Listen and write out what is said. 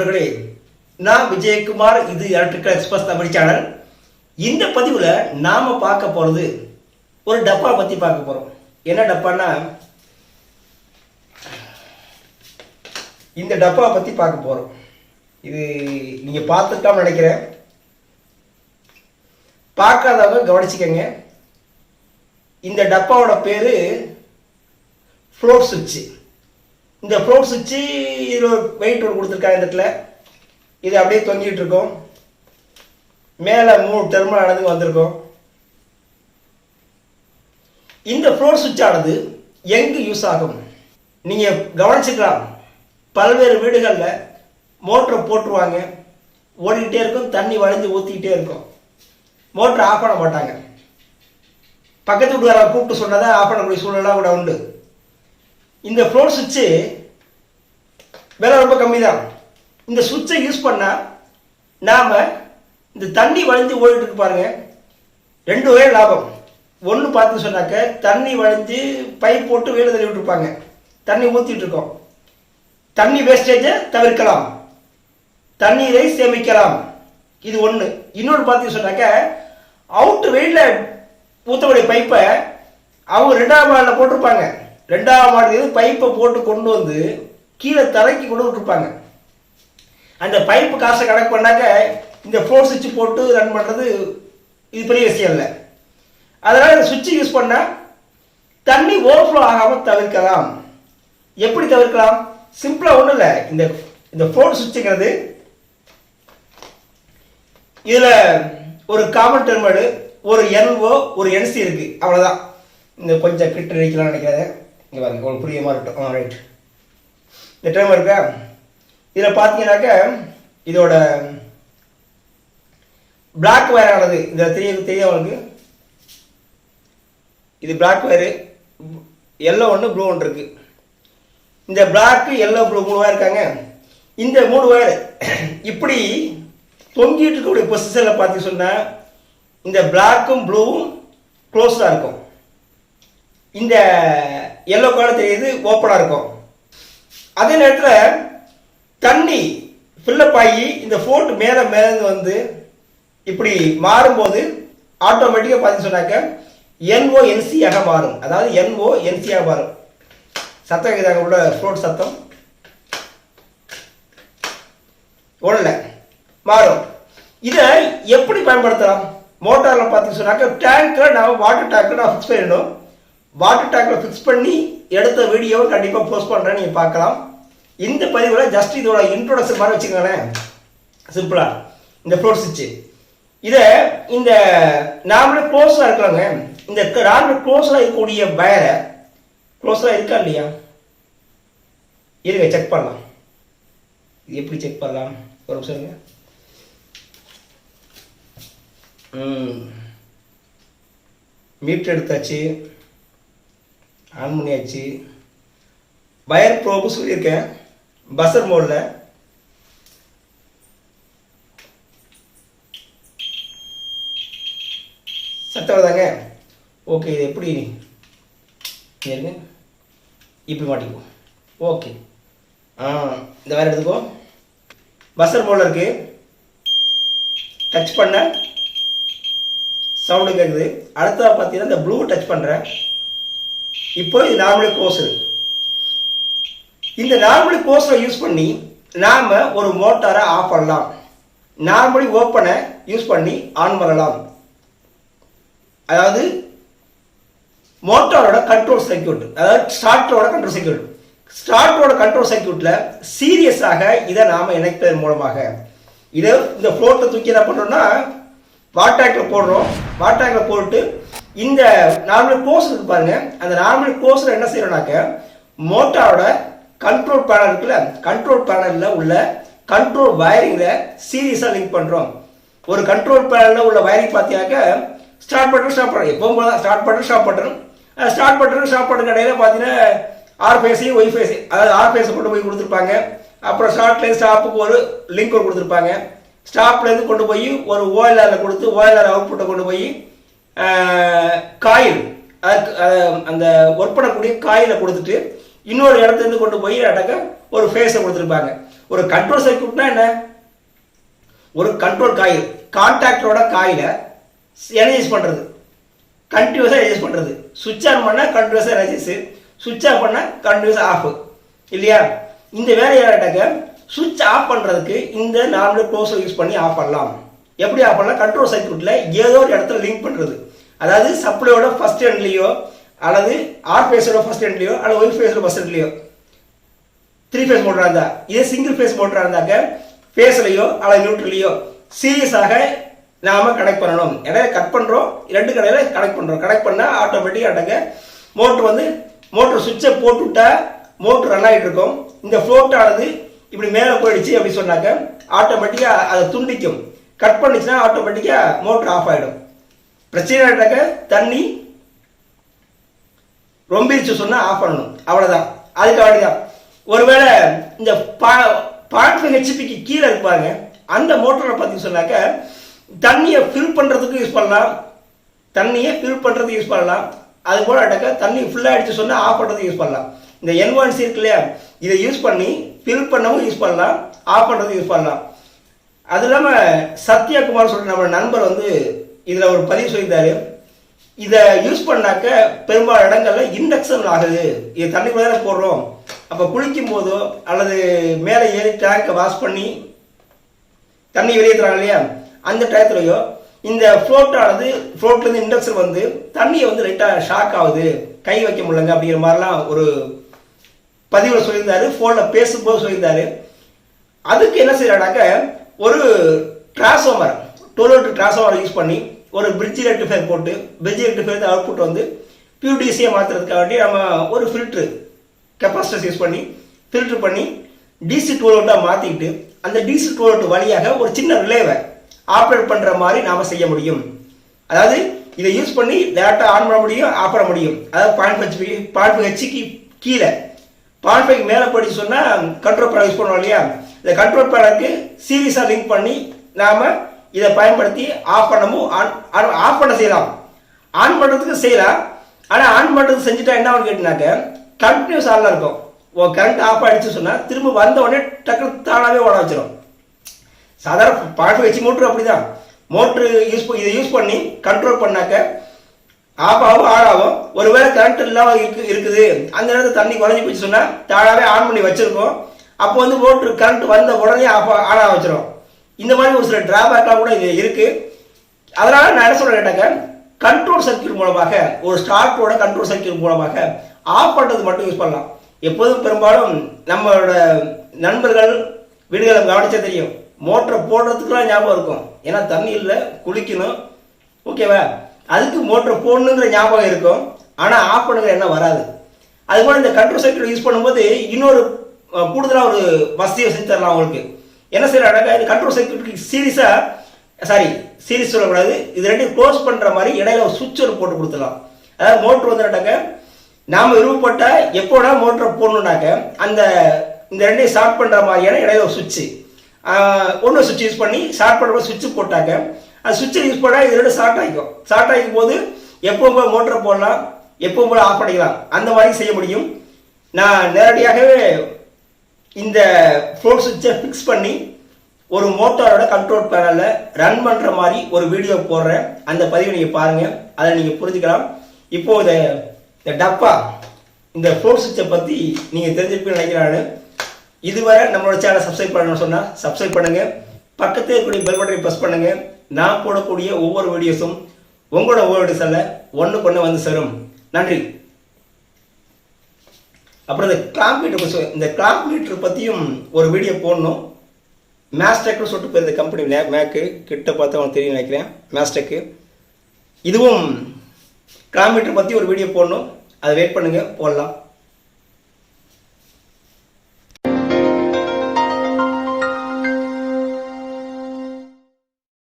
நண்பர்களே, நான் விஜயகுமார். இது எலக்ட்ரிக்கல் எக்ஸ்பிரஸ் தமிழ் சேனல். இந்த பதிவில் நாம் பார்க்க போகிறது ஒரு டப்பா பற்றி பார்க்க போகிறோம். என்ன டப்பான்னா, இந்த டப்பா பற்றி பார்க்க போகிறோம். இது நீங்கள் பார்த்துருக்காம நினைக்கிறேன். பார்க்காதவங்க கவனிச்சுக்கங்க. இந்த டப்பாவோட பேர் ஃப்ளோட் சுவிட்சு. இந்த ஃப்ளோட் சுவிட்சு இதில் ஒரு வெயிட் ஒன்று கொடுத்துருக்காங்க. இந்த இடத்துல இது அப்படியே தொங்கிட்டு இருக்கோம். மேலே 3 டெர்மினல் ஆனது வந்திருக்கும். இந்த ஃப்ளோட் சுவிட்ச் ஆனது எங்கு யூஸ் ஆகும்? நீங்கள் கவனிச்சுக்கலாம். பல்வேறு வீடுகளில் மோட்டரை போட்டுருவாங்க, ஓடிக்கிட்டே இருக்கும், தண்ணி வளைஞ்சு ஊற்றிக்கிட்டே இருக்கும். மோட்டரை ஆஃப் பண்ண மாட்டாங்க. பக்கத்து வீட்டுக்காரங்க கூப்பிட்டு சொன்னதை ஆஃப் பண்ணக்கூடிய சூழ்நிலை கூட உண்டு. இந்த ஃப்ளோட் சுவிட்சு விலை ரொம்ப கம்மி தான். இந்த சுவிட்சை யூஸ் பண்ணால் நாம் இந்த தண்ணி வளைஞ்சு ஓடிட்டு இருக்கு பாருங்க, 2 வகை லாபம். ஒன்று பார்த்து சொன்னாக்க, தண்ணி வளைஞ்சு பைப் போட்டு வேலை தள்ளி விட்டுருப்பாங்க, தண்ணி ஊற்றிட்டு இருக்கோம். தண்ணி வேஸ்டேஜை தவிர்க்கலாம், தண்ணீரை சேமிக்கலாம். இது ஒன்று. இன்னொன்று பார்த்து சொன்னாக்க, அவுட்டு வெயிலில் ஊற்றக்கூடிய பைப்பை அவங்க 2ஆம் மாடியில் போட்டிருப்பாங்க. 2ஆம் மாடியில் பைப்பை போட்டு கொண்டு வந்து கீழே தரைக்கு கொண்டு விட்டுருப்பாங்க. அந்த பைப்பு காசை கணக்கு பண்ணாக்க இந்த ஃப்ளோட் சுவிட்ச் போட்டு ரன் பண்ணுறது இது பெரிய விஷயம் இல்லை. அதனால் இந்த சுவிட்சை யூஸ் பண்ணால் தண்ணி ஓவர்ஃப்ளோ ஆகாமல் தவிர்க்கலாம். எப்படி தவிர்க்கலாம்? சிம்பிளாக ஒன்றும் இல்லை. இந்த ஃப்ளோட் சுவிட்சுங்கிறது இதில் ஒரு காமன் டெர்மினல், ஒரு NO, ஒரு NC இருக்கு. அவ்வளோதான். இந்த கொஞ்சம் கிட்ட நினைக்கலாம் நினைக்காத. இங்கே பாருங்க, உங்களுக்கு புரிய மாதிரி இருக்கும். ரைட், இந்த டெர்மினல் இருக்கா? இதில் பார்த்தீங்கன்னாக்க இதோட பிளாக் வயர் ஆனது இதில் தெரியும் அவங்களுக்கு. இது பிளாக் வயரு, எல்லோ ஒன்று, ப்ளூ ஒன்று இருக்கு. இந்த பிளாக், எல்லோ, ப்ளூ 3 வயர் இருக்காங்க. இந்த 3 வயர் இப்படி தொங்கிட்டு இருக்கக்கூடிய பொசிஷனில் பார்த்து சொன்னால் இந்த பிளாக்கும் ப்ளூவும் க்ளோஸ்டாக இருக்கும். இந்த எல்லோ கலர் தெரியுது, ஓப்பனாக இருக்கும். அதே நேரத்தில் தண்ணி ஃபில்லப் ஆகி இந்த ஃபோர்ட் மேலே வந்து இப்படி மாறும்போது ஆட்டோமேட்டிக்காக பார்த்து சொன்னாக்க NONC ஆக மாறும். அதாவது NONC ஆக மாறும். சத்தம் இதாங்க உள்ள ஃப்ளோட் சத்தம் ஒன்றில் மாறும். இதை எப்படி பயன்படுத்தலாம்? மோட்டாரில் பார்த்து சொன்னாக்க, டேங்கில் நான் வாட்டர் டேங்கில் நான் ஃபிக்ஸ் பண்ணிடணும். வாட்டர் டேங்கில் ஃபிக்ஸ் பண்ணி எடுத்த வீடியோவை கண்டிப்பாக போஸ்ட் பண்ணுறேன், நீங்கள் பார்க்கலாம். இந்த பதிவில் ஜஸ்ட் இதோட இன்ட்ரோடக்ஷன் மாதிரி வச்சுக்கோங்களேன். சிம்பிளாக இந்த ஃப்ளோட் சுவிட்சு இதை இந்த நார்மலாக க்ளோஸாக இருக்கலாங்க. இந்த நார்மல் க்ளோஸாக இருக்கக்கூடிய வயரை க்ளோஸாக இருக்கா இல்லையா? இருங்க, செக் பண்ணலாம். இது எப்படி செக் பண்ணலாம்? ஒரு நிமிஷம் இருங்க. மீட்டர் எடுத்தாச்சு, ஆன் பண்ணியாச்சு. வயர் ப்ரோபு சொல்லியிருக்கேன், பஸர் மோடில். சத்தம் வருதாங்க? ஓகே, இது எப்படி இருங்க, இப்படி மாட்டிக்குவோம். ஓகே, இந்த வயர் எடுத்துக்கோ. பஸர் மோடில் இருக்கு. டச் பண்ண சவுண்டு கேட்குது. அடுத்ததாக பார்த்தீங்கன்னா இந்த ப்ளூ டச் பண்ணுறேன். இப்போ இது நார்மலி க்ளோஸ். இந்த நார்மலி க்ளோஸை யூஸ் பண்ணி நாம் ஒரு மோட்டாரை ஆஃப் பண்ணலாம். நார்மலி ஓப்பனை யூஸ் பண்ணி ஆன் பண்ணலாம். அதாவது மோட்டாரோட கண்ட்ரோல் சர்க்யூட், அதாவது ஸ்டார்டரோட கண்ட்ரோல் சர்க்யூட். ஸ்டார்டரோட கண்ட்ரோல் சர்க்யூட்டில் சீரியஸாக இதை நாம் இணைப்பதன் மூலமாக இதை இந்த ஃப்ளோட்டை தூக்கி என்ன பண்ணுறோம்னா வாட்டர் டேங்கில் போடுறோம். வாட்டர் டேங்கில் போட்டு இந்த நார்மல் க்ளோஸ் இருக்கு பாருங்க, அந்த நார்மல் க்ளோஸில் என்ன செய்யறோம்னாக்க, மோட்டாரோட கண்ட்ரோல் பேனல் இருக்குல்ல, கண்ட்ரோல் பேனலில் உள்ள கண்ட்ரோல் வயரிங்கில் சீரியஸாக லிங்க் பண்ணுறோம். ஒரு கண்ட்ரோல் பேனலில் உள்ள வயரிங் பார்த்தீங்கன்னாக்க ஸ்டார்ட் பட்டன், ஸ்டாப் பட்டன், எப்பவும் போல தான் start button, stop button. Start button, stop button கடையில் பார்த்தீங்கன்னா ஆர் ஃபேஸையும் ஒய் ஃபேஸை, அதாவது ஆர் ஃபேஸை கொண்டு போய் கொடுத்துருப்பாங்க. அப்புறம் ஸ்டார்ட்லேருந்து ஸ்டாப்புக்கு ஒரு லிங்க் ஒரு கொடுத்துருப்பாங்க. ஸ்டாப்லேருந்து கொண்டு போய் ஒரு ஓஎல்ஆரில் கொடுத்து ஓஎல்ஆர் அவுட்புட்டை கொண்டு போய் காயில், அந்த ஒர்க் பண்ணக்கூடிய காயில கொடுத்துட்டு இன்னொரு இடத்துல இருந்து கொண்டு போய் ஒரு ஃபேஸை கொடுத்துருப்பாங்க. ஒரு கண்ட்ரோல் சர்க்யூட்னா என்ன, ஒரு கண்ட்ரோல் காயில் கான்டாக்டரோட காயில எனர்ஜைஸ் பண்ணுறது, கண்டினியூஸாக எனர்ஜைஸ் பண்ணுறது. சுவிட்ச் ஆன் பண்ணால் கண்டினியூஸாக எனர்ஜைஸு, சுவிட்ச் ஆஃப் பண்ணால் கண்டினியூஸாக ஆஃப் இல்லையா. இந்த வேலையாட்டாக்க சுவிட்ச் ஆஃப் பண்ணுறதுக்கு இந்த நார்மல் க்ளோஸை யூஸ் பண்ணி ஆஃப் பண்ணலாம். எப்படி ஆஃப் பண்ணலாம், கண்ட்ரோல் சர்க்யூட்டில் ஏதோ ஒரு இடத்துல லிங்க் பண்ணுறது. அதாவது சப்ளையோட ஃபர்ஸ்ட் எண்ட்லேயோ அல்லது ஆர் ஃபேஸோட ஃபர்ஸ்ட் எண்ட்லேயோ அல்லது ஒய் ஃபேஸோட ஃபர்ஸ்ட் எண்ட்லேயோ 3 ஃபேஸ் மோட்டராக இருந்தால், இதே சிங்கிள் ஃபேஸ் மோட்டராக இருந்தாக்க ஃபேஸ்லையோ அல்லது நியூட்ரலையோ சீரியஸாக நாம் கனெக்ட் பண்ணணும். இடையில கட் பண்ணுறோம், 2 கடையில் கனெக்ட் பண்ணுறோம். கனெக்ட் பண்ணால் ஆட்டோமேட்டிக்காக மோட்டர் சுவிட்சை போட்டுவிட்டா மோட்டர் ரன் ஆகிட்டு இருக்கும். இந்த ஃப்ளோட் ஆனது இப்படி மேலே போயிடுச்சு அப்படி சொன்னாக்க ஆட்டோமேட்டிக்காக அதை துண்டிக்கும். கட் பண்ணிச்சுன்னா ஆட்டோமேட்டிக்காக மோட்டர் ஆஃப் ஆகிடும். பிரச்சனை தண்ணி ரொம்பிடுச்சு சொன்னால் ஆஃப் பண்ணணும், அவ்வளோதான். அதுக்காக தான் ஒருவேளை இந்த 0.5 ஹெச்பிக்கு கீழே இருப்பாங்க அந்த மோட்டரை பற்றி சொன்னாக்க தண்ணியை ஃபில் பண்ணுறதுக்கு யூஸ் பண்ணலாம், தண்ணியை ஃபில் பண்ணுறதுக்கு யூஸ் பண்ணலாம். அது போல் தண்ணி ஃபுல்லாக அடிச்சு சொன்னால் ஆஃப் பண்ணுறதுக்கு யூஸ் பண்ணலாம். இந்த N1C இருக்கு இல்லையா, இதை யூஸ் பண்ணி ஃபில் பண்ணவும் யூஸ் பண்ணலாம், ஆஃப் பண்ணுறதுக்கு யூஸ் பண்ணலாம். அது இல்லாமல் சத்யகுமார் சொல்கிற நம்ம நண்பர் வந்து இதில் ஒரு பதிவு சொல்லியிருந்தாரு. இதை யூஸ் பண்ணாக்க பெரும்பாலான இடங்களில் இண்டக்ஷன் ஆகுது. இது தண்ணி மேலே போடுறோம், அப்போ குளிக்கும் போதோ அல்லது மேலே ஏறி டேங்கை வாஷ் பண்ணி தண்ணி வெளியேற்றுறாங்க இல்லையா, அந்த டயத்துலையோ இந்த ஃப்ளோட்லேருந்து இண்டக்ஷன் வந்து தண்ணியை வந்து லைட்டாக ஷாக் ஆகுது, கை வைக்க முடியலங்க அப்படிங்கிற மாதிரிலாம் ஒரு பதிவில் சொல்லியிருந்தாரு, ஃபோனில் பேசும்போது சொல்லியிருந்தாரு. அதுக்கு என்ன செய்யறானாக்க ஒரு டிரான்ஸ்ஃபார்மர் 12 வோல்ட் டிரான்ஸ்ஃபார்மர் யூஸ் பண்ணி ஒரு பிரிட்ஜ் ரெக்டிஃபையர் போட்டு பிரிட்ஜ் ரெக்டிஃபையர் அவுட்புட் வந்து பியூடிசியை மாற்றுறதுக்காக வேண்டி நம்ம ஒரு ஃபில்ட்ரு கெப்பாசிட்டர்ஸ் யூஸ் பண்ணி ஃபில்ட்ரு பண்ணி டிசி 12 வோல்ட்டாக மாற்றிக்கிட்டு அந்த டிசி 12 வோல்ட் வழியாக ஒரு சின்ன ரிலேவை ஆப்ரேட் பண்ணுற மாதிரி நாம் செய்ய முடியும். அதாவது இதை யூஸ் பண்ணி டேரெக்டாக ஆன் பண்ண முடியும், ஆஃப் பண்ண முடியும். அதாவது 0.5 ஹெச்க்கு கீழே 0.5 மேலே போயிடுச்சு சொன்னால் கண்ட்ரோல் பேனல் யூஸ் பண்ணுவோம் இல்லையா, இந்த கண்ட்ரோல் பேனலுக்கு சீரியஸாக லிங்க் பண்ணி நாம் இதை பயன்படுத்தி ஆஃப் பண்ணவும் ஆஃப் பண்ண செய்யலாம், ஆன் பண்ணுறதுக்கு செய்யலாம். ஆனால் ஆன் பண்ணுறதுக்கு செஞ்சுட்டா என்ன ஆகும் கேட்டினாக்க கண்டினியூஸ் ஆனில் இருக்கும். கரண்ட் ஆஃப் ஆகிடுச்சு சொன்னால் திரும்ப வந்த உடனே டக்குனு தானாகவே ஓட வச்சிடும். சாதாரண 0.5 ஹெச் மோட்ரு அப்படி தான். மோட்ரு இதை யூஸ் பண்ணி கண்ட்ரோல் பண்ணாக்க ஆஃப் ஆகும் ஆன் ஆகும். ஒருவேளை கரண்ட் இல்லாமல் இருக்குது அந்த நேரத்தில் தண்ணி குறைஞ்சி போச்சு சொன்னால் தானாகவே ஆன் பண்ணி வச்சுருக்கோம். அப்போ வந்து மோட்ரு கரண்ட் வந்த உடனே ஆன் ஆக வச்சிடும். இந்த மாதிரி ஒரு சில டிராபேக்லாம் கூட இது இருக்குது. அதனால் நான் என்ன சொல்கிறேன் கேட்டாக்க கண்ட்ரோல் சர்க்யூட் மூலமாக ஒரு ஸ்டார்ட்டோட கண்ட்ரோல் சர்க்யூட் மூலமாக ஆஃப் பண்ணுறது மட்டும் யூஸ் பண்ணலாம். எப்போதும் பெரும்பாலும் நம்மளோட நண்பர்கள் வீடுகளை கவனிச்சா தெரியும், மோட்டரை போடுறதுக்குலாம் ஞாபகம் இருக்கும். ஏன்னா தண்ணி இல்லை, குளிக்கணும், ஓகேவா, அதுக்கு மோட்டரை போடணுங்கிற ஞாபகம் இருக்கும். ஆனால் ஆஃப் பண்ணுங்கிற எண்ணம் வராது. அதுபோல் இந்த கண்ட்ரோல் சர்க்யூட் யூஸ் பண்ணும்போது இன்னொரு கூடுதலாக ஒரு வசதியை செஞ்சு தரலாம் உங்களுக்கு. என்ன செய்யறாங்க, இந்த கண்ட்ரோல் சர்க்யூட்டுக்கு சீரிஸ் சொல்லக்கூடாது, இது ரெண்டையும் க்ளோஸ் பண்ணுற மாதிரி இடையில ஒரு சுவிட்ச் ஒரு போட்டு கொடுத்துடலாம். அதாவது மோட்ரு வந்துட்டாக்க நாம் விருப்பப்பட்ட எப்போடா மோட்டரை போடணுன்னாக்க அந்த இந்த ரெண்டையும் ஷார்ட் பண்ணுற மாதிரியான இடையில ஒரு சுவிட்சு ஒன்று சுவிட்ச் யூஸ் பண்ணி ஷார்ட் பண்ணுற சுவிட்சு போட்டாக்க அந்த சுவிட்சை யூஸ் பண்ணால் இது ரெண்டு ஷார்ட் ஆகிக்கும். ஷார்ட் ஆகிக்கும் போது எப்பவும் போல் மோட்டரை போடலாம், எப்பவும் போல் ஆஃப் பண்ணிக்கலாம், அந்த மாதிரி செய்ய முடியும். நான் நேரடியாகவே இந்த ஃப்ளோட் சுவிட்சை ஃபிக்ஸ் பண்ணி ஒரு மோட்டாரோட கண்ட்ரோல் பேனலில் ரன் பண்ணுற மாதிரி ஒரு வீடியோ போடுறேன். அந்த பதிவை நீங்கள் பாருங்கள், அதை நீங்கள் புரிஞ்சுக்கலாம். இப்போது இந்த டப்பா இந்த ஃப்ளோட் சுவிட்சை பற்றி நீங்கள் தெரிஞ்சுப்பீங்கன்னு நினைக்கிறாரு. இதுவரை நம்மளோட சேனலை சப்ஸ்கிரைப் பண்ணணும்னு சொன்னால் சப்ஸ்கிரைப் பண்ணுங்கள், பக்கத்தில் இருக்கக்கூடிய பெல் பட்டனை ப்ரெஸ் பண்ணுங்கள். நான் போடக்கூடிய ஒவ்வொரு வீடியோஸும் உங்களோட ஒவ்வொரு வீடியோஸில் ஒன்றுக்கு வந்து சேரும். நன்றி. அப்புறம் இந்த கிளாம்ப் மீட்டர் பற்றியும் ஒரு வீடியோ போடணும். மேஸ்டெக்னு சொல்லிட்டு போய் இந்த கம்பெனி மேக்கு கிட்ட பார்த்து அவனுக்கு தெரியும் நினைக்கிறேன், மேஸ்டெக்கு. இதுவும் கிளாம்ப் மீட்டர் பற்றி ஒரு வீடியோ போடணும், அதை வெயிட் பண்ணுங்கள், போடலாம்.